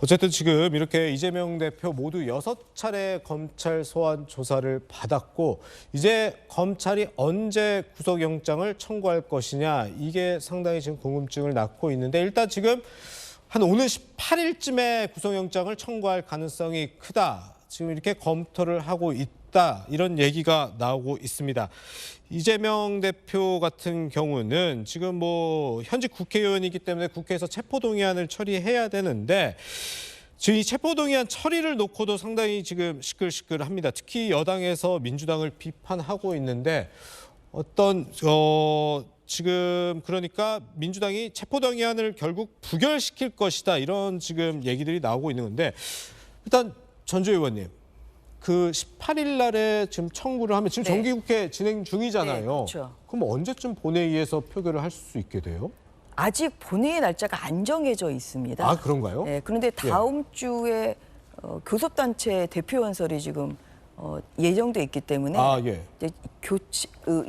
어쨌든 지금 이렇게 이재명 대표 모두 6차례 검찰 소환 조사를 받았고 이제 검찰이 언제 구속영장을 청구할 것이냐 이게 상당히 지금 궁금증을 낳고 있는데 일단 지금 한 오는 18일쯤에 구속영장을 청구할 가능성이 크다. 지금 이렇게 검토를 하고 있다. 이런 얘기가 나오고 있습니다. 이재명 대표 같은 경우는 지금 뭐 현직 국회의원이기 때문에 국회에서 체포동의안을 처리해야 되는데 지금 이 체포동의안 처리를 놓고도 상당히 지금 시끌시끌합니다. 특히 여당에서 민주당을 비판하고 있는데 지금 그러니까 민주당이 체포동의안을 결국 부결시킬 것이다 이런 지금 얘기들이 나오고 있는 건데 일단 전주 의원님. 그 18일 날에 지금 청구를 하면 지금 정기국회 진행 중이잖아요. 네, 그렇죠. 그럼 언제쯤 본회의에서 표결을 할 수 있게 돼요? 아직 본회의 날짜가 안 정해져 있습니다. 아, 그런가요? 네, 그런데 다음 주에 교섭단체 대표연설이 지금 예정돼 있기 때문에 이제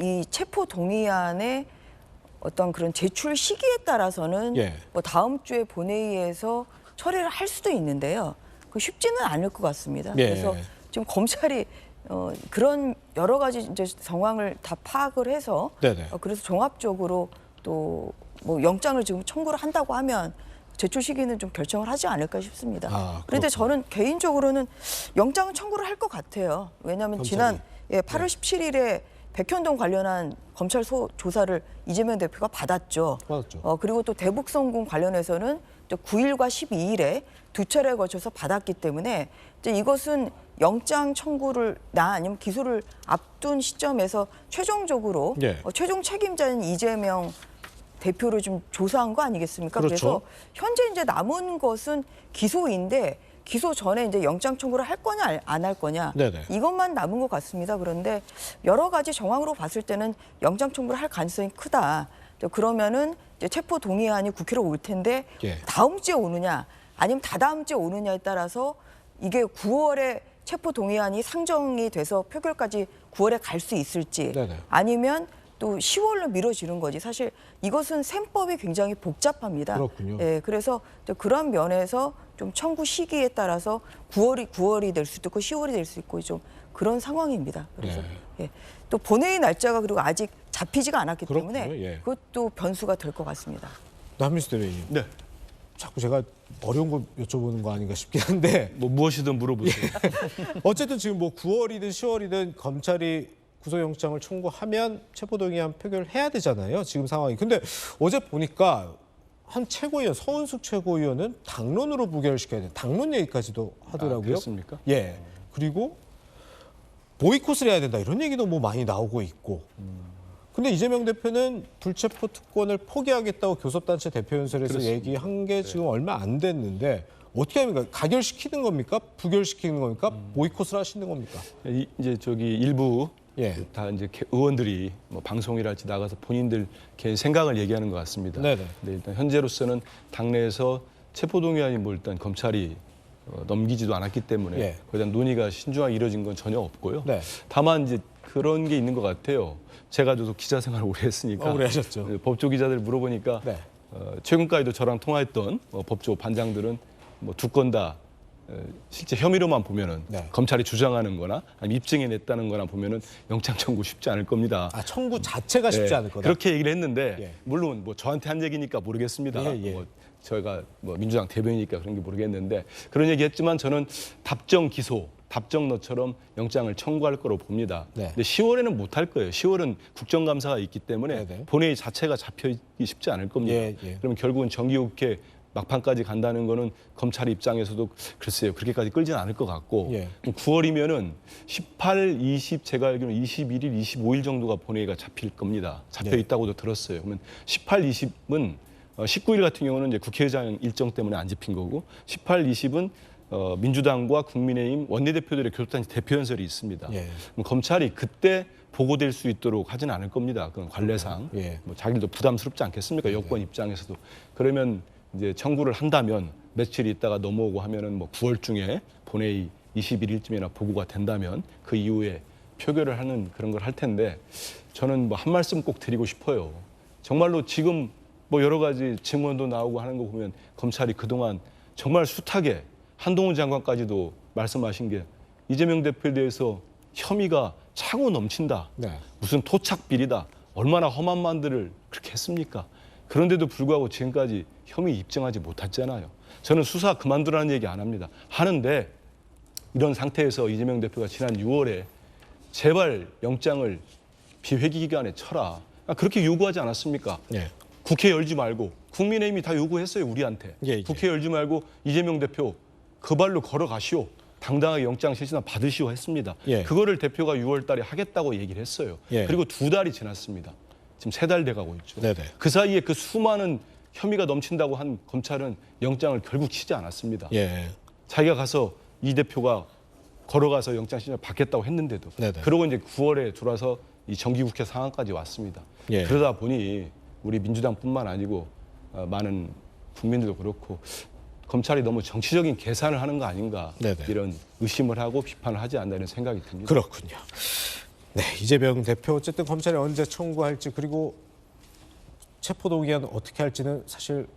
이 체포 동의안의 어떤 그런 제출 시기에 따라서는 뭐 다음 주에 본회의에서 처리를 할 수도 있는데요. 그 쉽지는 않을 것 같습니다. 그래서 지금 검찰이 그런 여러 가지 이제 상황을 다 파악을 해서 그래서 종합적으로 또 뭐 영장을 지금 청구를 한다고 하면 제출 시기는 좀 결정을 하지 않을까 싶습니다. 그런데 저는 개인적으로는 영장은 청구를 할 것 같아요. 왜냐하면 지난 8월 17일에 백현동 관련한 검찰 조사를 이재명 대표가 받았죠. 그리고 또 대북성공 관련해서는 9일과 12일에 두 차례에 걸쳐서 받았기 때문에 이제 이것은 영장 청구를 아니면 기소를 앞둔 시점에서 최종적으로 최종 책임자인 이재명 대표를 좀 조사한 거 아니겠습니까? 그래서 현재 이제 남은 것은 기소인데 기소 전에 이제 영장 청구를 할 거냐 안 할 거냐 이것만 남은 것 같습니다. 그런데 여러 가지 정황으로 봤을 때는 영장 청구를 할 가능성이 크다. 그러면은 이제 체포 동의안이 국회로 올 텐데 다음 주에 오느냐 아니면 다다음 주에 오느냐에 따라서 이게 9월에 체포 동의안이 상정이 돼서 표결까지 9월에 갈 수 있을지 아니면 또 10월로 미뤄지는 거지. 사실 이것은 셈법이 굉장히 복잡합니다. 그렇군요. 그래서 그런 면에서 좀 청구 시기에 따라서 9월이 될 수도 있고 10월이 될 수 있고 좀 그런 상황입니다. 그래서 또 본회의 날짜가 그리고 아직 잡히지가 않았기 때문에 그것도 변수가 될 것 같습니다. 남민수 대변인. 자꾸 제가 어려운 거 여쭤보는 거 아닌가 싶긴 한데 무엇이든 물어보세요. 어쨌든 지금 뭐 9월이든 10월이든 검찰이 구속영장을 청구하면 체포동의안 표결해야 되잖아요. 지금 상황이. 근데 어제 보니까 한 최고위원 서은숙 최고위원은 당론으로 부결시켜야 돼. 당론 얘기까지도 하더라고요. 그렇습니까? 그리고 보이콧을 해야 된다. 이런 얘기도 뭐 많이 나오고 있고. 근데 이재명 대표는 불체포 특권을 포기하겠다고 교섭단체 대표연설에서 얘기한 게 지금 얼마 안 됐는데 어떻게 합니까? 가결시키는 겁니까? 부결시키는 겁니까? 보이콧을 하시는 겁니까? 이제 일부 다 이제 의원들이 뭐 방송이랄지 나가서 본인들 개인 생각을 얘기하는 것 같습니다. 근데 일단 현재로서는 당내에서 체포동의안이 뭐 일단 검찰이 넘기지도 않았기 때문에 거기에 대한 논의가 신중하게 이루어진 건 전혀 없고요. 다만 이제 그런 게 있는 것 같아요. 제가 저도 기자 생활을 오래 했으니까 오래 하셨죠. 법조 기자들 물어보니까 최근까지도 저랑 통화했던 법조 반장들은 뭐 두 건 다 실제 혐의로만 보면은 검찰이 주장하는 거나 아니면 입증해냈다는 거나 보면은 영장 청구 쉽지 않을 겁니다. 청구 자체가 쉽지 않을 거다. 그렇게 얘기를 했는데 물론 뭐 저한테 한 얘기니까 모르겠습니다. 뭐 저희가 뭐 민주당 대변이니까 그런 게 모르겠는데 그런 얘기했지만 저는 답정 기소, 답정너처럼 영장을 청구할 거로 봅니다. 근데 10월에는 못 할 거예요. 10월은 국정감사가 있기 때문에 본회의 자체가 잡혀있기 쉽지 않을 겁니다. 그러면 결국은 정기국회 막판까지 간다는 거는 검찰 입장에서도 글쎄요. 그렇게까지 끌지는 않을 것 같고 9월이면은 18, 20 제가 알기로는 21일, 25일 정도가 본회의가 잡힐 겁니다. 잡혀 있다고도 들었어요. 그러면 18, 20은 19일 같은 경우는 이제 국회의장 일정 때문에 안 잡힌 거고 18, 20은 민주당과 국민의힘 원내대표들의 교섭단체 대표연설이 있습니다. 그럼 검찰이 그때 보고될 수 있도록 하지는 않을 겁니다. 그건 관례상 뭐 자기들도 부담스럽지 않겠습니까? 여권 입장에서도. 그러면 이제 청구를 한다면 며칠 있다가 넘어오고 하면은 뭐 9월 중에 본회의 21일쯤이나 보고가 된다면 그 이후에 표결을 하는 그런 걸 할 텐데 저는 뭐 한 말씀 꼭 드리고 싶어요. 정말로 지금 뭐 여러 가지 증언도 나오고 하는 거 보면 검찰이 그동안 정말 숱하게 한동훈 장관까지도 말씀하신 게 이재명 대표에 대해서 혐의가 차고 넘친다. 네. 무슨 토착비리다. 얼마나 험한 말들을 그렇게 했습니까? 그런데도 불구하고 지금까지 혐의 입증하지 못했잖아요. 저는 수사 그만두라는 얘기 안 합니다. 하는데 이런 상태에서 이재명 대표가 지난 6월에 제발 영장을 비회기 기간에 쳐라. 그렇게 요구하지 않았습니까? 예. 국회 열지 말고 국민의힘이 다 요구했어요, 우리한테. 예, 예. 국회 열지 말고 이재명 대표 그 발로 걸어가시오. 당당하게 영장 실시나 받으시오 했습니다. 예. 그거를 대표가 6월 달에 하겠다고 얘기를 했어요. 예. 그리고 2달이 지났습니다. 지금 3달 돼가고 있죠. 네네. 그 사이에 그 수많은 혐의가 넘친다고 한 검찰은 영장을 결국 치지 않았습니다. 예. 자기가 가서 이 대표가 걸어가서 영장 신청을 받겠다고 했는데도 네네. 그러고 이제 9월에 들어와서 이 정기국회 상황까지 왔습니다. 예. 그러다 보니 우리 민주당뿐만 아니고 많은 국민들도 그렇고 검찰이 너무 정치적인 계산을 하는 거 아닌가 네네. 이런 의심을 하고 비판을 하지 않나 이런 생각이 듭니다. 그렇군요. 네, 이재명 대표 어쨌든 검찰이 언제 청구할지 그리고 체포동의안 어떻게 할지는 사실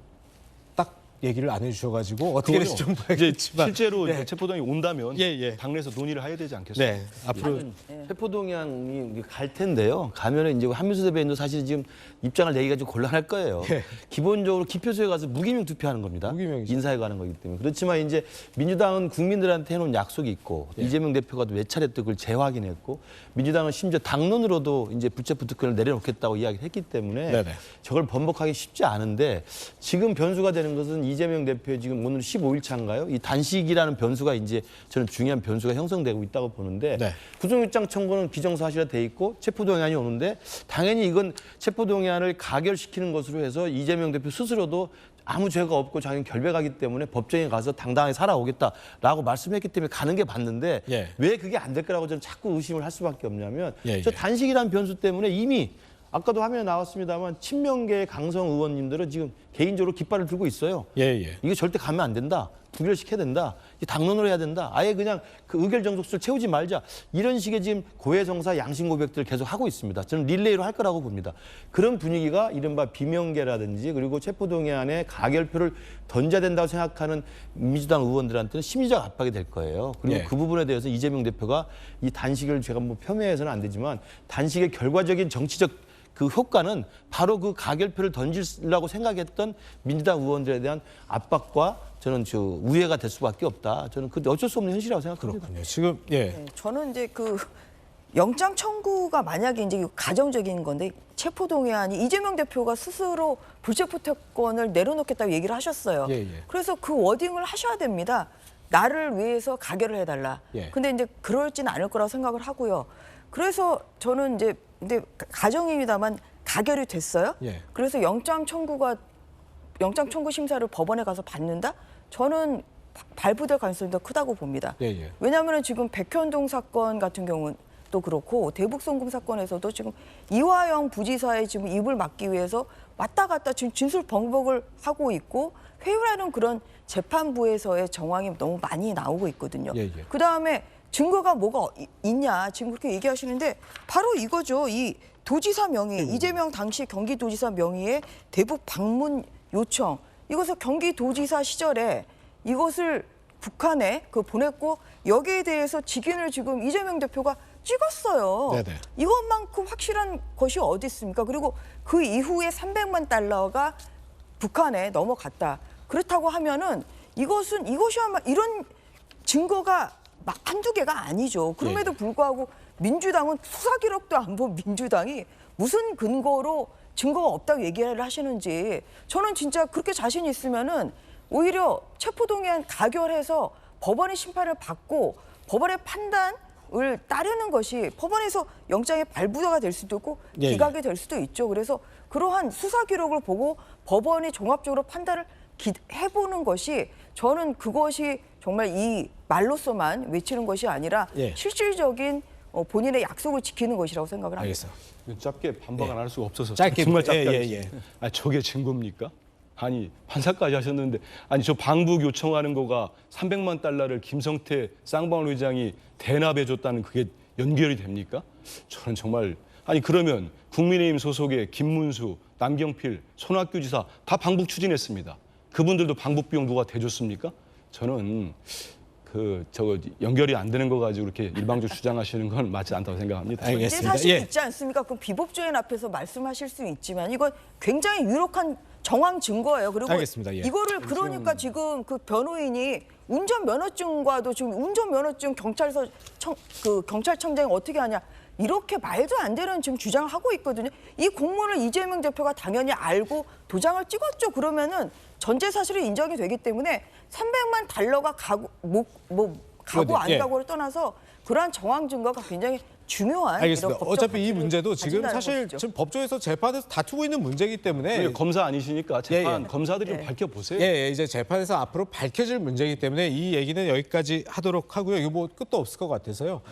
딱 얘기를 안 해주셔가지고 어떻게 될지 좀 봐야겠지만 실제로 네. 체포동이 온다면 예, 예. 당내에서 논의를 해야 되지 않겠습니까? 네, 앞으로 체포동의안이 갈 텐데요. 가면은 이제 한민수 대변인도 사실 지금 입장을 내기가 좀 곤란할 거예요. 예. 기본적으로 기표소에 가서 무기명 투표하는 겁니다. 무기명이죠. 인사에 관한 거기 때문에. 그렇지만 이제 민주당은 국민들한테 해놓은 약속이 있고 이재명 대표가 몇 차례 또 그걸 재확인했고 민주당은 심지어 당론으로도 이제 불체포 특권을 내려놓겠다고 이야기를 했기 때문에 네네. 저걸 번복하기 쉽지 않은데 지금 변수가 되는 것은 이재명 대표의 지금 오늘 15일 차인가요? 이 단식이라는 변수가 이제 저는 중요한 변수가 형성되고 있다고 보는데 네. 구속영장 청구는 기정사실화 돼 있고 체포동의안이 오는데 당연히 이건 체포동의안을 가결시키는 것으로 해서 이재명 대표 스스로도 아무 죄가 없고 자기는 결백하기 때문에 법정에 가서 당당하게 살아오겠다라고 말씀했기 때문에 가는 게 맞는데 예. 왜 그게 안 될 거라고 저는 자꾸 의심을 할 수밖에 없냐면 예, 저 예. 단식이라는 변수 때문에 이미 아까도 화면에 나왔습니다만 친명계 강성 의원님들은 지금 개인적으로 깃발을 들고 있어요. 예, 예. 이거 절대 가면 안 된다. 부결시켜야 된다. 당론으로 해야 된다. 아예 그냥 그 의결 정족수를 채우지 말자. 이런 식의 지금 고해성사 양심 고백들을 계속 하고 있습니다. 저는 릴레이로 할 거라고 봅니다. 그런 분위기가 이른바 비명계라든지 그리고 체포동의안에 가결표를 던져야 된다고 생각하는 민주당 의원들한테는 심리적 압박이 될 거예요. 그리고 예. 그 부분에 대해서 이재명 대표가 이 단식을 제가 뭐 폄훼해서는 안 되지만 단식의 결과적인 정치적 그 효과는 바로 그 가결표를 던지려고 생각했던 민주당 의원들에 대한 압박과 저는 저 우회가 될 수밖에 없다. 저는 그 어쩔 수 없는 현실이라고 생각합니다. 그렇군요. 지금 예. 네, 저는 이제 그 영장 청구가 만약에 이제 가정적인 건데 체포동의안이 이재명 대표가 스스로 불체포 특권을 내려놓겠다고 얘기를 하셨어요. 예, 예. 그래서 그 워딩을 하셔야 됩니다. 나를 위해서 가결을 해달라. 예. 근데 이제 그럴지는 않을 거라고 생각을 하고요. 그래서 저는 이제 근데 가정입니다만 가결이 됐어요. 예. 그래서 영장 청구 심사를 법원에 가서 받는다? 저는 발부될 가능성이 더 크다고 봅니다. 예, 예. 왜냐하면 지금 백현동 사건 같은 경우는 또 그렇고 대북송금 사건에서도 지금 이화영 부지사의 지금 입을 막기 위해서 왔다 갔다 지금 진술 번복을 하고 있고 회유라는 그런 재판부에서의 정황이 너무 많이 나오고 있거든요. 예, 예. 그다음에 증거가 뭐가 있냐 지금 그렇게 얘기하시는데 바로 이거죠. 이 도지사 명의 이재명 당시 경기도지사 명의의 대북 방문 요청 이것을 경기도지사 시절에 이것을 북한에 보냈고 여기에 대해서 직인을 지금 이재명 대표가 찍었어요. 네네. 이것만큼 확실한 것이 어디 있습니까? 그리고 그 이후에 300만 달러가 북한에 넘어갔다. 그렇다고 하면은 이것이야말로 이런 증거가 막 한두 개가 아니죠. 그럼에도 불구하고 민주당은 수사 기록도 안 본 민주당이 무슨 근거로 증거가 없다고 얘기를 하시는지 저는 진짜 그렇게 자신 있으면은 오히려 체포동의안 가결해서 법원의 심판을 받고 법원의 판단을 따르는 것이 법원에서 영장의 발부가 될 수도 있고 예, 기각이 될 수도 있죠. 그래서 그러한 수사 기록을 보고 법원이 종합적으로 판단을 해보는 것이 저는 그것이 정말 이 말로서만 외치는 것이 아니라 예. 실질적인 본인의 약속을 지키는 것이라고 생각을 합니다. 알겠어요. 짧게 반박 안 할 수가 없어서 짧게 정말 짧게 예, 하겠습니다. 아니, 저게 증거입니까? 아니 판사까지 하셨는데 아니 저 방북 요청하는 거가 300만 달러를 김성태 쌍방울 회장이 대납해줬다는 그게 연결이 됩니까? 저는 정말 아니 그러면 국민의힘 소속의 김문수, 남경필, 손학규 지사 다 방북 추진했습니다. 그분들도 방북 비용 누가 대줬습니까? 저는 저거 연결이 안 되는 거 가지고 이렇게 일방적으로 주장하시는 건 맞지 않다고 생각합니다. 이제 알겠습니다. 사실이 예. 있지 않습니까? 그 비법조인 앞에서 말씀하실 수 있지만 이건 굉장히 유력한 정황 증거예요. 그리고 알겠습니다. 예. 이거를 그러니까 지금 그 변호인이 운전면허증과도 지금 운전면허증 경찰청장이 어떻게 하냐 이렇게 말도 안 되는 지금 주장을 하고 있거든요. 이 공문을 이재명 대표가 당연히 알고 도장을 찍었죠. 그러면은 전제 사실이 인정이 되기 때문에 300만 달러가 가고 가고 안 예. 가고를 떠나서 그러한 정황 증거가 굉장히 중요한 알겠습니다. 이런 법적 어차피 이 가치를 문제도 지금 가진다는 사실 것이죠. 지금 법조에서 재판에서 다투고 있는 문제이기 때문에 그리고 검사 아니시니까 재판 예. 검사들이 좀 밝혀보세요. 예, 이제 재판에서 앞으로 밝혀질 문제이기 때문에 이 얘기는 여기까지 하도록 하고요. 이거 뭐 끝도 없을 것 같아서요.